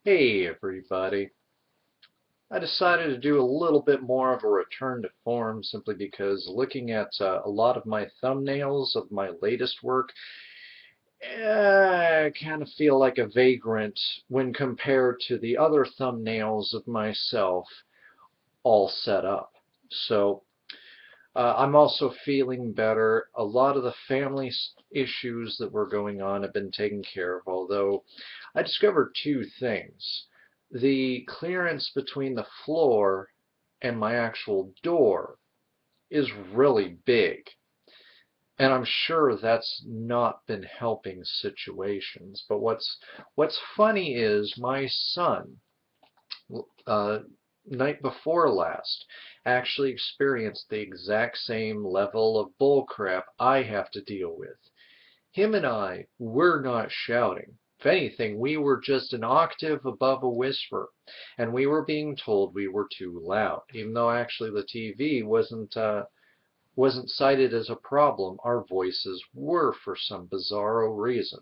Hey everybody. I decided to do a little bit more of a return to form simply because looking at a lot of my thumbnails of my latest work, I kind of feel like a vagrant when compared to the other thumbnails of myself all set up. So I'm also feeling better. A lot of the family issues that were going on have been taken care of, although I discovered two things. The clearance between the floor and my actual door is really big. And I'm sure that's not been helping situations. But what's funny is my son, uh, night before last, actually experienced the exact same level of bullcrap I have to deal with. Him and I were not shouting. If anything, we were just an octave above a whisper, and we were being told we were too loud. Even though actually the TV wasn't cited as a problem, our voices were for some bizarro reason.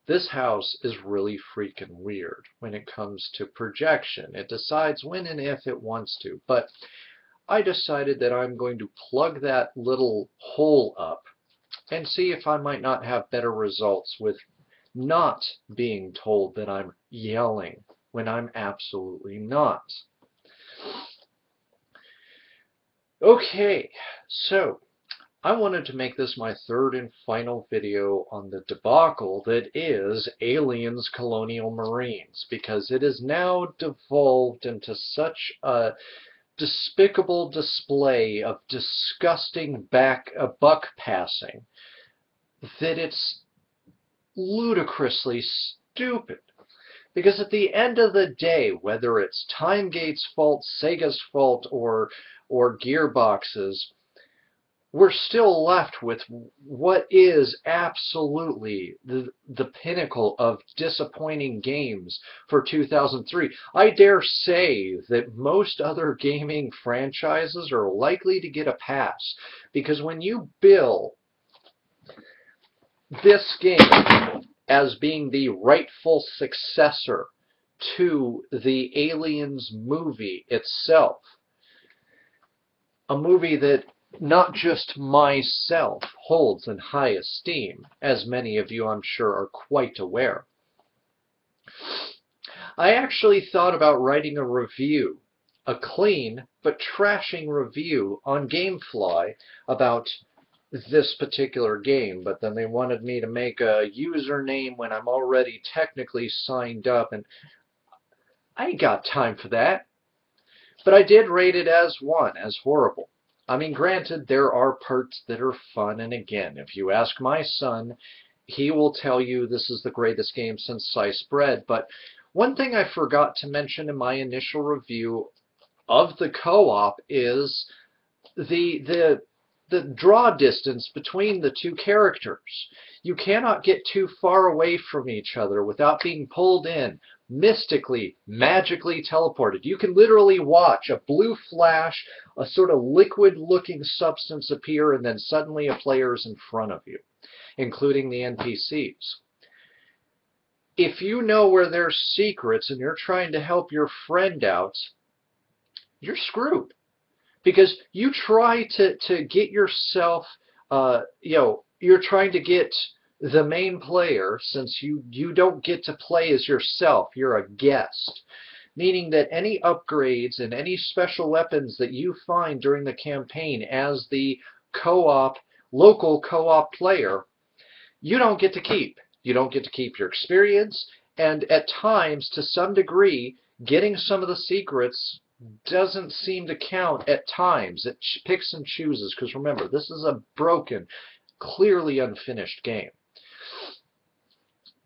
This house is really freaking weird when it comes to projection. It decides when and if it wants to, but I decided that I'm going to plug that little hole up and see if I might not have better results with not being told that I'm yelling when I'm absolutely not. Okay, so I wanted to make this my third and final video on the debacle that is Aliens Colonial Marines, because it has now devolved into such a despicable display of disgusting buck passing that it's ludicrously stupid. Because at the end of the day, whether it's TimeGate's fault, Sega's fault, or Gearbox's, we're still left with what is absolutely the pinnacle of disappointing games for 2003. I dare say that most other gaming franchises are likely to get a pass, because when you bill this game as being the rightful successor to the Aliens movie itself, a movie that not just myself holds in high esteem, as many of you I'm sure are quite aware. I actually thought about writing a review, a clean but trashing review on Gamefly about this particular game, but then they wanted me to make a username when I'm already technically signed up, and I ain't got time for that. But I did rate it as 1, as horrible. I mean, granted, there are parts that are fun, and again, if you ask my son, he will tell you this is the greatest game since sliced bread. But one thing I forgot to mention in my initial review of the co-op is the draw distance between the two characters. You cannot get too far away from each other without being pulled in, mystically, magically teleported. You can literally watch a blue flash, a sort of liquid-looking substance appear, and then suddenly a player is in front of you, including the NPCs. If you know where there's secrets and you're trying to help your friend out, you're screwed. Because you try to get yourself, you're trying to get the main player, since you don't get to play as yourself, you're a guest. Meaning that any upgrades and any special weapons that you find during the campaign as the local co-op player, you don't get to keep. You don't get to keep your experience, and at times, to some degree, getting some of the secrets doesn't seem to count at times. It picks and chooses, because remember, this is a broken, clearly unfinished game.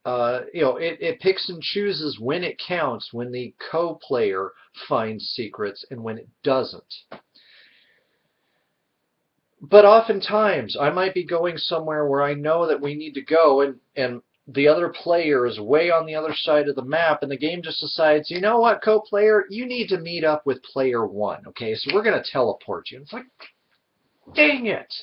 It picks and chooses when it counts, when the co-player finds secrets and when it doesn't. But oftentimes, I might be going somewhere where I know that we need to go, and the other player is way on the other side of the map, and the game just decides, you know what, co-player, you need to meet up with player 1, okay? So we're going to teleport you. And it's like, dang it!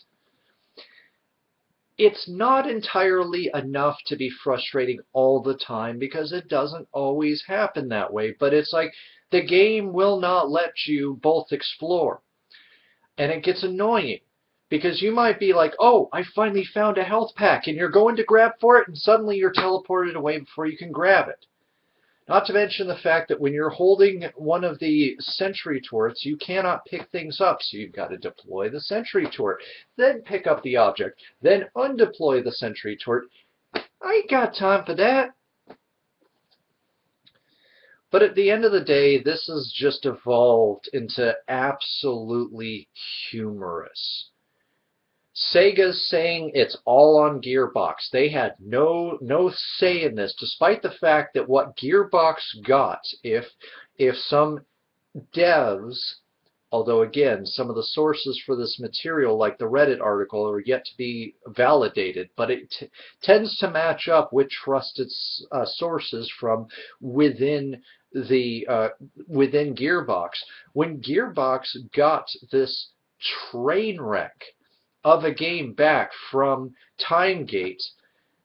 it's not entirely enough to be frustrating all the time, because it doesn't always happen that way. But it's like the game will not let you both explore. And it gets annoying, because you might be like, oh, I finally found a health pack, and you're going to grab for it, and suddenly you're teleported away before you can grab it. Not to mention the fact that when you're holding one of the sentry turrets, you cannot pick things up, so you've got to deploy the sentry turret, then pick up the object, then undeploy the sentry turret. I ain't got time for that. But at the end of the day, this has just evolved into absolutely humorous. Sega's saying it's all on Gearbox. They had no say in this, despite the fact that what Gearbox got, if some devs, although again, some of the sources for this material, like the Reddit article, are yet to be validated, but it tends to match up with trusted sources from within within Gearbox. When Gearbox got this train wreck of a game back from Timegate,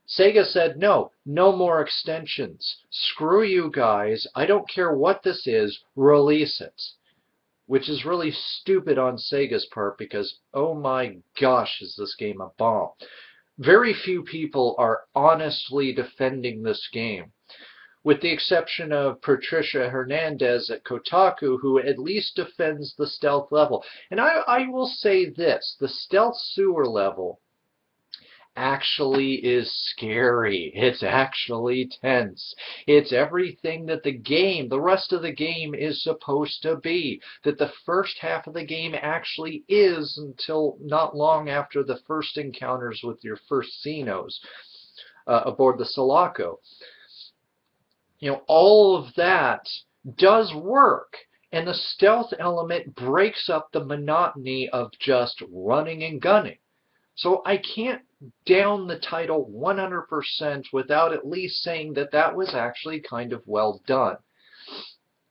Sega said, no more extensions. Screw you guys. I don't care what this is. Release it. Which is really stupid on Sega's part, because, oh my gosh, is this game a bomb. Very few people are honestly defending this game, with the exception of Patricia Hernandez at Kotaku, who at least defends the stealth level. And I will say this, the stealth sewer level actually is scary. It's actually tense. It's everything that the rest of the game is supposed to be. That the first half of the game actually is, until not long after the first encounters with your first Xenos aboard the Sulaco. You know, all of that does work, and the stealth element breaks up the monotony of just running and gunning. So I can't down the title 100% without at least saying that that was actually kind of well done.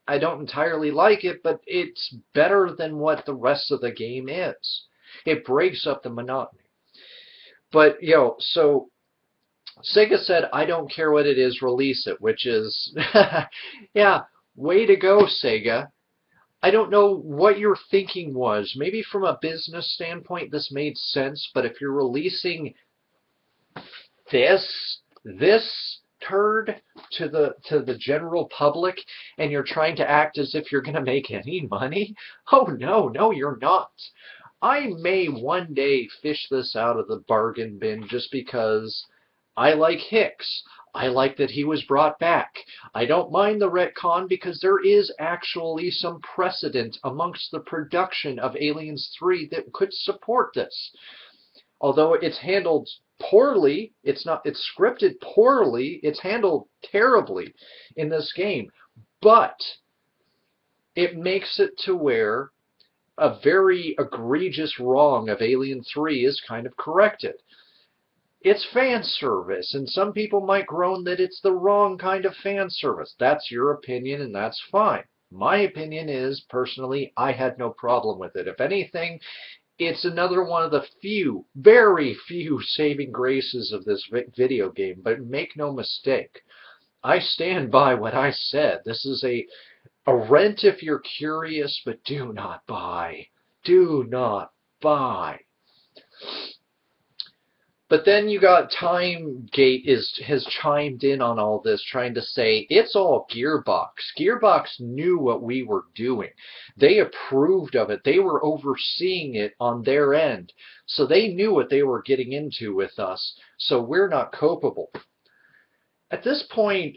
I don't entirely like it, but it's better than what the rest of the game is. It breaks up the monotony. But, you know, so Sega said, I don't care what it is, release it, which is, yeah, way to go, Sega. I don't know what your thinking was. Maybe from a business standpoint this made sense, but if you're releasing this turd to the general public, and you're trying to act as if you're going to make any money, oh no, you're not. I may one day fish this out of the bargain bin just because I like Hicks. I like that he was brought back. I don't mind the retcon, because there is actually some precedent amongst the production of Aliens 3 that could support this. Although it's handled poorly, it's scripted poorly, it's handled terribly in this game. But it makes it to where a very egregious wrong of Alien 3 is kind of corrected. It's fan service, and some people might groan that it's the wrong kind of fan service. That's your opinion, and that's fine. My opinion is, personally, I had no problem with it. If anything, it's another one of the few, very few saving graces of this video game. But make no mistake, I stand by what I said. This is a rent if you're curious, but do not buy. Do not buy. But then you got Timegate has chimed in on all this, trying to say it's all Gearbox. Gearbox knew what we were doing. They approved of it. They were overseeing it on their end. So they knew what they were getting into with us. So we're not culpable. At this point,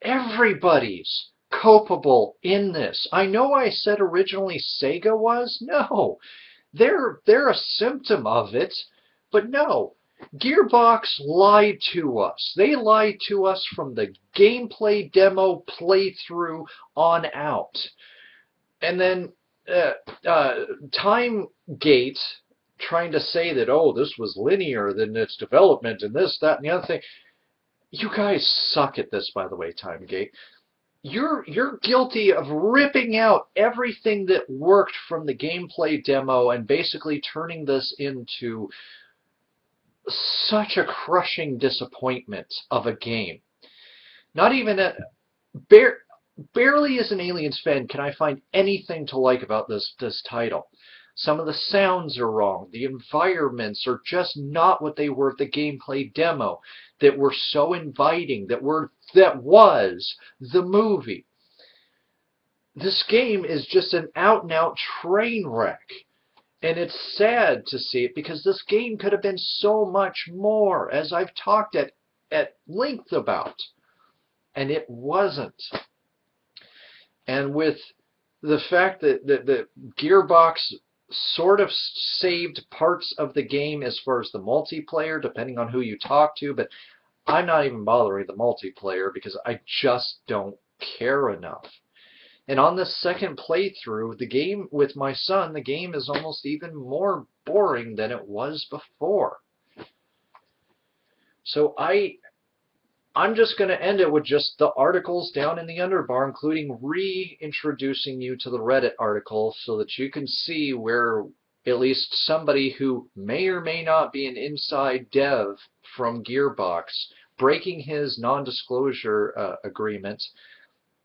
everybody's culpable in this. I know I said originally Sega was. No. They're a symptom of it. But no, Gearbox lied to us. They lied to us from the gameplay demo playthrough on out. And then Timegate trying to say that, oh, this was linear than its development and this, that, and the other thing. You guys suck at this, by the way, Timegate. You're guilty of ripping out everything that worked from the gameplay demo and basically turning this into such a crushing disappointment of a game. Not even a bare, barely as an Aliens fan can I find anything to like about this title. Some of the sounds are wrong. The environments are just not what they were at the gameplay demo that were so inviting, that was the movie. This game is just an out-and-out train wreck. And it's sad to see it because this game could have been so much more, as I've talked at length about. And it wasn't. And with the fact that the Gearbox sort of saved parts of the game as far as the multiplayer, depending on who you talk to, but I'm not even bothering the multiplayer because I just don't care enough. And on this second playthrough, the game with my son, the game is almost even more boring than it was before. So I'm just going to end it with just the articles down in the underbar, including reintroducing you to the Reddit article so that you can see where at least somebody who may or may not be an inside dev from Gearbox breaking his non-disclosure agreement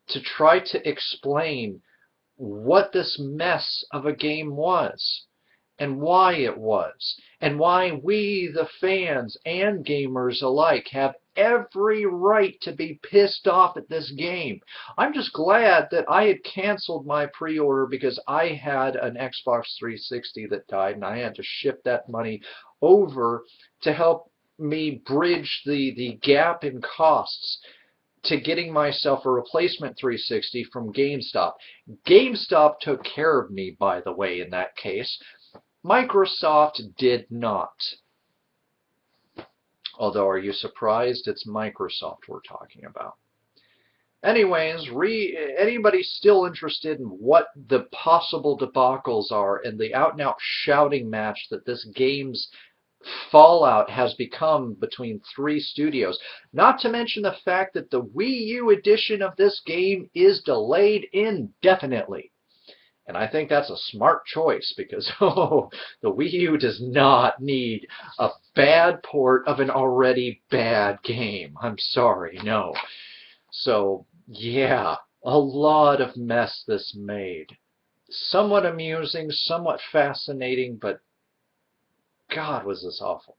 to try to explain what this mess of a game was and why it was, and why we, the fans and gamers alike, have every right to be pissed off at this game. I'm just glad that I had canceled my pre-order because I had an Xbox 360 that died and I had to ship that money over to help me bridge the gap in costs to getting myself a replacement 360 from GameStop. GameStop took care of me, by the way, in that case. Microsoft did not. Although, are you surprised? It's Microsoft we're talking about. Anyways, anybody still interested in what the possible debacles are and the out-and-out shouting match that this game's fallout has become between three studios, not to mention the fact that the Wii U edition of this game is delayed indefinitely. And I think that's a smart choice because the Wii U does not need a bad port of an already bad game. I'm sorry, no. So, yeah, a lot of mess this made. Somewhat amusing, somewhat fascinating, but God, was this awful.